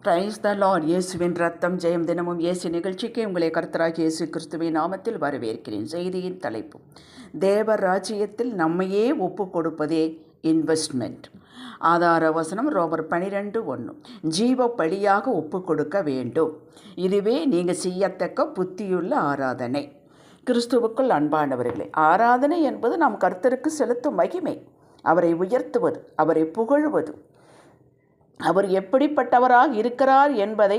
Praise the Lord. இயேசுவின் ரத்தம் ஜெயம். தினமும் இயேசு நிகழ்ச்சிக்கு உங்களை கர்த்தராகிய இயேசு கிறிஸ்துவின் நாமத்தில் வரவேற்கிறேன். செய்தியின் தலைப்பு: தேவ ராஜ்யத்தில் நம்மையே ஒப்பு கொடுப்பதே இன்வெஸ்ட்மெண்ட். ஆதார வசனம் ரோமர் 12:1. ஜீவ பலியாக ஒப்பு கொடுக்க வேண்டும். இதுவே நீங்கள் செய்யத்தக்க புத்தியுள்ள ஆராதனை. கிறிஸ்துவுக்குள் அன்பானவர்களே, ஆராதனை என்பது நாம் கர்த்தருக்கு செலுத்தும் மகிமை, அவரை உயர்த்துவது, அவரை புகழுவது, அவர் எப்படிப்பட்டவராக இருக்கிறார் என்பதை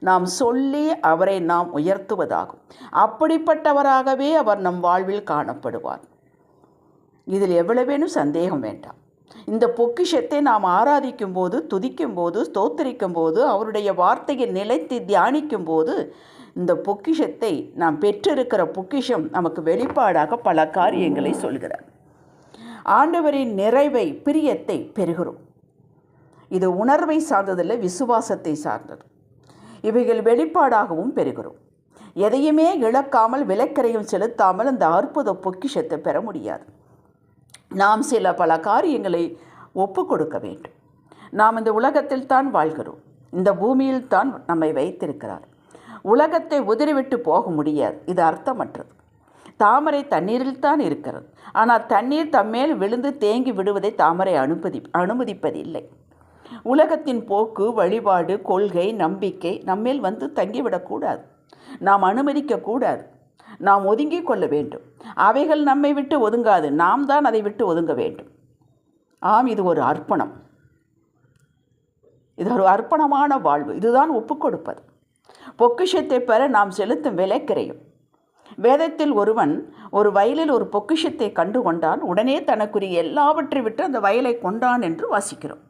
நாம் சொல்லி அவரை நாம் உயர்த்துவதாகும். அப்படிப்பட்டவராகவே அவர் நம் வாழ்வில் காணப்படுவார். இதில் எவ்வளவேனும் சந்தேகம் வேண்டாம். இந்த பொக்கிஷத்தை நாம் ஆராதிக்கும் போது, துதிக்கும் போது, ஸ்தோத்திரிக்கும் போது, அவருடைய வார்த்தையை நிலைத்து தியானிக்கும் போது, இந்த பொக்கிஷத்தை நாம் பெற்றிருக்கிற பொக்கிஷம் நமக்கு வெளிப்பாடாக பல காரியங்களை சொல்கிறார். ஆண்டவரின் நிறைவை, பிரியத்தை பெறுகிறோம். இது உணர்வை சார்ந்ததில்லை, விசுவாசத்தை சார்ந்தது. இவைகள் வெளிப்பாடாகவும் பெறுகிறோம். எதையுமே இழக்காமல், விலைக்கரையும் செலுத்தாமல் அந்த அற்புத பொக்கிஷத்தை பெற முடியாது. நாம் பல காரியங்களை ஒப்பு கொடுக்க வேண்டும். நாம் இந்த உலகத்தில் தான் வாழ்கிறோம். இந்த பூமியில் தான் நம்மை வைத்திருக்கிறார். உலகத்தை உதறிவிட்டு போக முடியாது. இது அர்த்தமற்றது. தாமரை தண்ணீரில் தான் இருக்கிறது. ஆனால் தண்ணீர் தம்மேல் விழுந்து தேங்கி விடுவதை தாமரை அனுமதிப்பதில்லை. உலகத்தின் போக்கு, வழிபாடு, கொள்கை, நம்பிக்கை நம்மேல் வந்து தங்கிவிடக்கூடாது. நாம் அனுமதிக்கக்கூடாது. நாம் ஒதுங்கிக் கொள்ள வேண்டும். அவைகள் நம்மை விட்டு ஒதுங்காது. நாம் தான் அதை விட்டு ஒதுங்க வேண்டும். ஆம், இது ஒரு அர்ப்பணம். இது ஒரு அர்ப்பணமான வாழ்வு. இதுதான் ஒப்பு கொடுப்பது. பொக்கிஷத்தை பெற நாம் செலுத்தும் விலைக்கிறையும். வேதத்தில் ஒருவன் ஒரு வயலில் ஒரு பொக்கிஷத்தை கண்டு கொண்டான். உடனே தனக்குரிய எல்லாவற்றை விட்டு அந்த வயலை கொண்டான் என்று வாசிக்கிறோம்.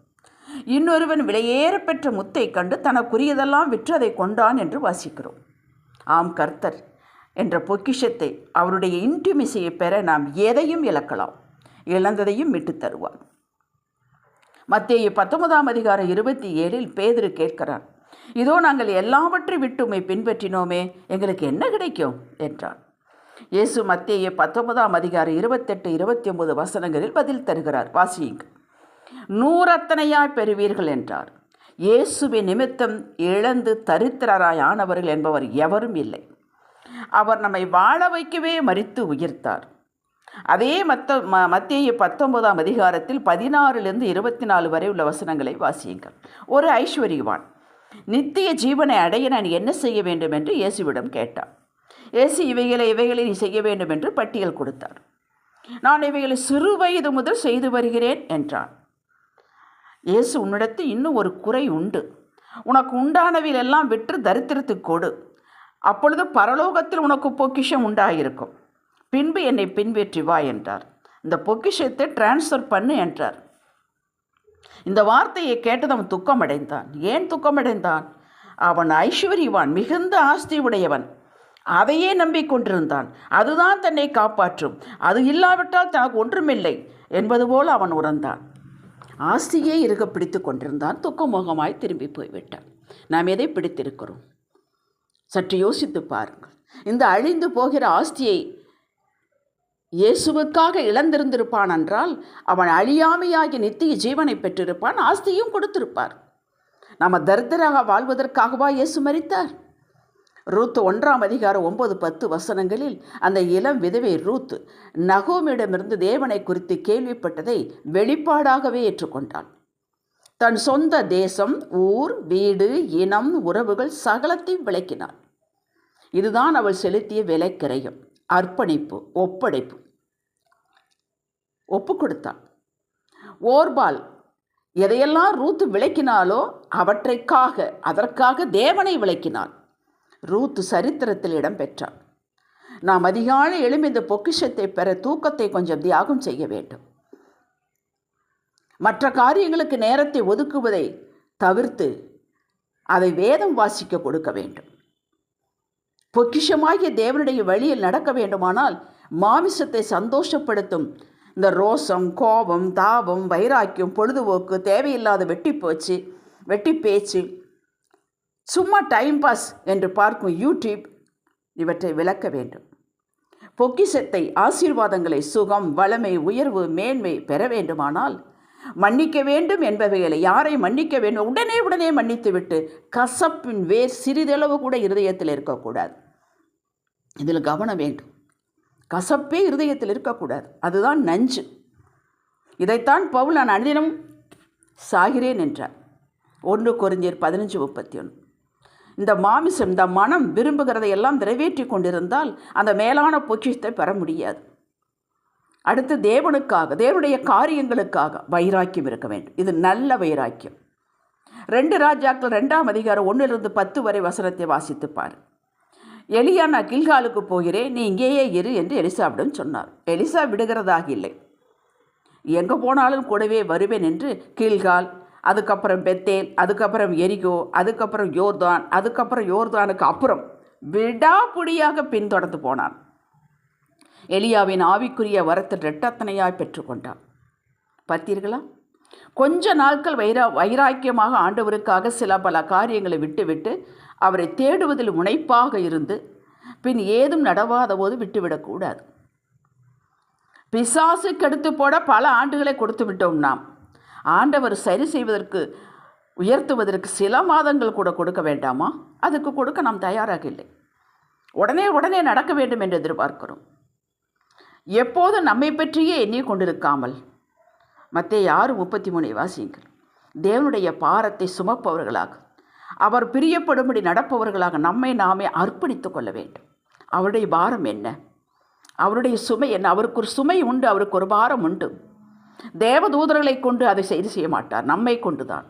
இன்னொருவன் விலையேற பெற்ற முத்தை கண்டு தனக்குரியதெல்லாம் விற்று அதை கொண்டான் என்று வாசிக்கிறோம். ஆம், கர்த்தர் என்ற பொக்கிஷத்தை, அவருடைய இன்டிமிசியை பெற நாம் எதையும் இழக்கலாம். இழந்ததையும் மீட்டு தருவார். மத்தேயு 19:27 பேதுரு கேட்கிறான், இதோ நாங்கள் எல்லாவற்றை விட்டு உம்மை பின்பற்றினோமே, எங்களுக்கு என்ன கிடைக்கும் என்றான். இயேசு மத்தேயு 19:28-29 வசனங்களில் பதில் தருகிறார். வாசியுங்கள். 100 பெறுவீர்கள் என்றார். இயேசுவின் நிமித்தம் இழந்து தரித்திரராய் ஆனவர்கள் என்பவர் எவரும் இல்லை. அவர் நம்மை வாழ வைக்கவே மரித்து உயிர்த்தார். அதே மத்தேயு 19 16-24 வரை உள்ள வசனங்களை வாசியுங்கள். ஒரு ஐஸ்வர்யவான் நித்திய ஜீவனை அடைய நான் என்ன செய்ய வேண்டும் என்று இயேசுவிடம் கேட்டார். இயேசு இவைகளை நீ செய்ய வேண்டும் என்று பட்டியல் கொடுத்தார். நான் இவைகளை சிறு வயது முதல் செய்து வருகிறேன் என்றான். இயேசு, உன்னிடத்தில் இன்னும் ஒரு குறை உண்டு. உனக்கு உண்டானவையெல்லாம் விற்று தரித்திரத்துக்கு கொடு. அப்பொழுது பரலோகத்தில் உனக்கு பொக்கிஷம் உண்டாயிருக்கும். பின்பு என்னை பின்பற்றி வா என்றார். இந்த பொக்கிஷத்தை டிரான்ஸ்ஃபர் பண்ணு என்றார். இந்த வார்த்தையை கேட்டது அவன் துக்கமடைந்தான். ஏன் துக்கமடைந்தான்? அவன் ஐஸ்வர்யவான், மிகுந்த ஆஸ்தி உடையவன். அதையே நம்பிக்கொண்டிருந்தான். அதுதான் தன்னை காப்பாற்றும். அது இல்லாவிட்டால் தனக்கு ஒன்றுமில்லை என்பது போல் அவன் உணர்ந்தான். ஆஸ்தியே இருக்க பிடித்து கொண்டிருந்தான். துக்கமுகமாய் திரும்பி போய்விட்டான். நாம் எதை பிடித்திருக்கிறோம்? சற்று யோசித்து பாருங்கள். இந்த அழிந்து போகிற ஆஸ்தியை இயேசுவுக்காக இழந்திருந்திருப்பான் என்றால் அவன் அழியாமையாகி நித்திய ஜீவனை பெற்றிருப்பான். ஆஸ்தியும் கொடுத்திருப்பார். நம்ம தரித்திராக வாழ்வதற்காகவா இயேசு மரித்தார்? ரூத் 1:9-10 வசனங்களில் அந்த இளம் விதவை ரூத் நகோமியிடமிருந்து தேவனை குறித்து கேள்விப்பட்டதை வெளிப்பாடாகவே ஏற்றுக்கொண்டாள். தன் சொந்த தேசம், ஊர், வீடு, இனம், உறவுகள் சகலத்தையும் விளக்கினாள். இதுதான் அவள் செலுத்திய விலைக்கிரயம், அர்ப்பணிப்பு, ஒப்படைப்பு. ஒப்பு கொடுத்தாள். ஓர்பால் எதையெல்லாம் ரூத் விளக்கினாலோ அதற்காக தேவனை விளக்கினாள். ரூத் சரித்திரத்தில் இடம் பெற்றாள். நாம் அதிகாலை எழும்பி இந்த பொக்கிஷத்தை பெற தூக்கத்தை கொஞ்சம் தியாகம் செய்ய வேண்டும். மற்ற காரியங்களுக்கு நேரத்தை ஒதுக்குவதை தவிர்த்து அதை வேதம் வாசிக்க கொடுக்க வேண்டும். பொக்கிஷமாகிய தேவனுடைய வழியில் நடக்க வேண்டுமானால் மாமிசத்தை சந்தோஷப்படுத்தும் இந்த ரோசம், கோபம், தாபம், வைராக்கியம், பொழுதுபோக்கு, தேவையில்லாத வெட்டி பேச்சு, சும்மா டைம் பாஸ் என்று பார்க்கும் யூடியூப், இவற்றை விளக்க வேண்டும். பொக்கிஷத்தை, ஆசீர்வாதங்களை, சுகம், வளமை, உயர்வு, மேன்மை பெற வேண்டுமானால் மன்னிக்க வேண்டும் என்பவைகளை யாரை மன்னிக்க வேண்டும் உடனே மன்னித்து விட்டு கசப்பின் வேர் சிறிதளவு கூட இருதயத்தில் இருக்கக்கூடாது. இதில் கவனம் வேண்டும். கசப்பே இருதயத்தில் இருக்கக்கூடாது. அதுதான் நஞ்சு. இதைத்தான் பவுல் நான் அனுதினம் சாகிறேன் என்றார். 1 கொரிந்தியர் 15:31. இந்த மாமிசம், இந்த மனம் விரும்புகிறதை எல்லாம் நிறைவேற்றி கொண்டிருந்தால் அந்த மேலான பொக்கிஷத்தை பெற முடியாது. அடுத்து தேவனுக்காக, தேவனுடைய காரியங்களுக்காக வைராக்கியம் இருக்க வேண்டும். இது நல்ல வைராக்கியம். 2 ராஜாக்கள் 2ஆம் அதிகாரம் 1-10 வரை வசனத்தை வாசித்துப்பார். எலியா, நான் கில்காலுக்கு போகிறேன், நீ இங்கேயே இரு என்று எலிசாவிடம் சொன்னார். எலிசா விடுகிறதாக இல்லை. எங்கே போனாலும் கூடவே வருவேன் என்று கில்கால், அதுக்கப்புறம் பெத்தேல், அதுக்கப்புறம் எரிகோ, அதுக்கப்புறம் யோர்தான், அதுக்கப்புறம் யோர்தானுக்கு அப்புறம் விடாப்புடியாக பின்தொடர்ந்து போனான். எலியாவின் ஆவிக்குரிய வரத்தில் இரட்டத்தனையாய் பெற்றுக்கொண்டான். பார்த்தீர்களா? கொஞ்ச நாட்கள் வைராக்கியமாக ஆண்டவருக்காக சில பல காரியங்களை விட்டுவிட்டு அவரை தேடுவதில் முனைப்பாக இருந்து பின் ஏதும் நடவாத போது விட்டுவிடக்கூடாது. பிசாசு கெடுத்து போட பல ஆண்டுகளை கொடுத்து விட்டோம். நாம் ஆண்டவர் சரி செய்வதற்கு, உயர்த்துவதற்கு சில மாதங்கள் கூட கொடுக்க வேண்டாமா? அதுக்கு கொடுக்க நாம் தயாராக இல்லை. உடனே நடக்க வேண்டும் என்று எதிர்பார்க்கிறோம். எப்போது நம்மை பற்றியே எண்ணிக் கொண்டிருக்காமல், மத்தேயு 6:33 வாசியுங்கள். தேவனுடைய பாரத்தை சுமப்பவர்களாக, அவர் பிரியப்படும்படி நடப்பவர்களாக நம்மை நாமே அர்ப்பணித்துக் கொள்ள வேண்டும். அவருடைய பாரம் என்ன? அவருடைய சுமை என்ன? அவருக்கு ஒரு சுமை உண்டு, அவருக்கு ஒரு பாரம் உண்டு. தேவதூதர்களை கொண்டு அதை செய்ய மாட்டார், நம்மை கொண்டுதான்.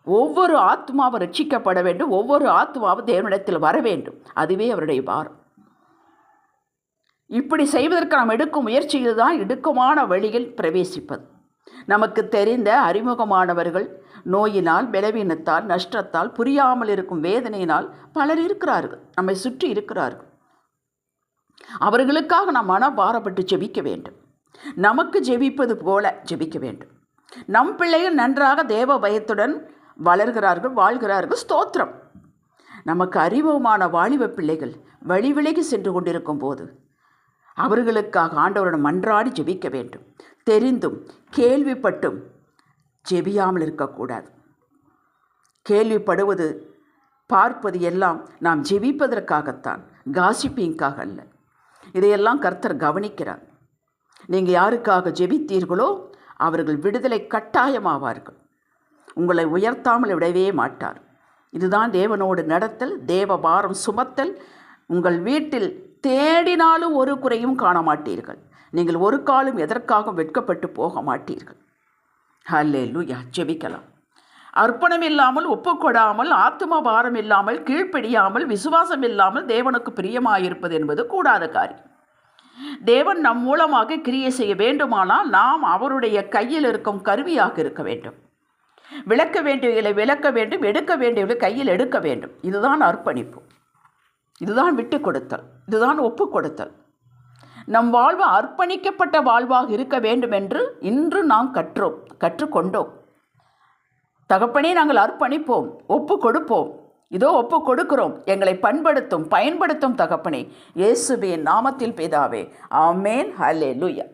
ஒவ்வொரு ஆத்மாவும் ரட்சிக்கப்பட வேண்டும், ஒவ்வொரு ஆத்மாவும் தேவனிடத்தில் வர வேண்டும். அதுவே அவருடைய பாரம். இப்படி செய்வதற்கு நாம் எடுக்கும் முயற்சியில் தான் இடுக்கமான வழியில் பிரவேசிப்பது. நமக்கு தெரிந்த அறிமுகமானவர்கள் நோயினால், பலவீனத்தால், நஷ்டத்தால், புரியாமல் இருக்கும் வேதனையினால் பலர் இருக்கிறார்கள், நம்மை சுற்றி இருக்கிறார்கள். அவர்களுக்காக நாம் மனபாரப்பட்டு ஜெபிக்க வேண்டும். நமக்கு ஜெபிப்பது போல ஜெபிக்க வேண்டும். நம் பிள்ளைகள் நன்றாக தேவ பயத்துடன் வளர்கிறார்கள், வாழ்கிறார்கள். ஸ்தோத்திரம். நமக்கு அறிமுகமான வாலிப பிள்ளைகள் வழி விலகி சென்று கொண்டிருக்கும் போது அவர்களுக்காக ஆண்டவரிடம் மன்றாடி ஜெபிக்க வேண்டும். தெரிந்தும் கேள்விப்பட்டும் ஜெபியாமல் இருக்கக்கூடாது. கேள்விப்படுவது, பார்ப்பது எல்லாம் நாம் ஜெபிப்பதற்காகத்தான், காசிப்பிங்காக அல்ல. இதையெல்லாம் கர்த்தர் கவனிக்கிறார். நீங்கள் யாருக்காக ஜெபித்தீர்களோ அவர்கள் விடுதலை கட்டாயமாவார்கள். உங்களை உயர்த்தாமல் விடவே மாட்டார். இதுதான் தேவனோடு நடத்தல், தேவ பாரம் சுமத்தல். உங்கள் வீட்டில் தேடினாலும் ஒரு குறையும் காண மாட்டீர்கள். நீங்கள் ஒரு காலம் எதற்காகவும் வெட்கப்பட்டு போக மாட்டீர்கள். ஹல்லேலூயா. ஜெபிக்கலாம். அர்ப்பணம் இல்லாமல், ஒப்புக்கொடாமல், ஆத்ம பாரம் இல்லாமல், கீழ்ப்படியாமல், விசுவாசம் இல்லாமல் தேவனுக்கு பிரியமாயிருப்பது என்பது கூடாத காரியம். தேவன் நம் மூலமாக கிரியை செய்ய வேண்டுமானால் நாம் அவருடைய கையில் இருக்கும் கருவியாக இருக்க வேண்டும். விளக்க வேண்டியவர்களை விளக்க வேண்டும், எடுக்க வேண்டியவர்களை கையில் எடுக்க வேண்டும். இதுதான் அர்ப்பணிப்பு, இதுதான் விட்டு கொடுத்தல், இதுதான் ஒப்பு கொடுத்தல். நம் வாழ்வு அர்ப்பணிக்கப்பட்ட வாழ்வாக இருக்க வேண்டும் என்று இன்று நாம் கற்றுக்கொண்டோம். தகப்பனே, நாங்கள் அர்ப்பணிப்போம், ஒப்பு கொடுப்போம். இதோ ஒப்பு கொடுக்கிறோம், எங்களை பயன்படுத்தும் தகப்பனே. இயேசுவின் நாமத்தில் பிதாவே, ஆமென். ஹல்லேலூயா.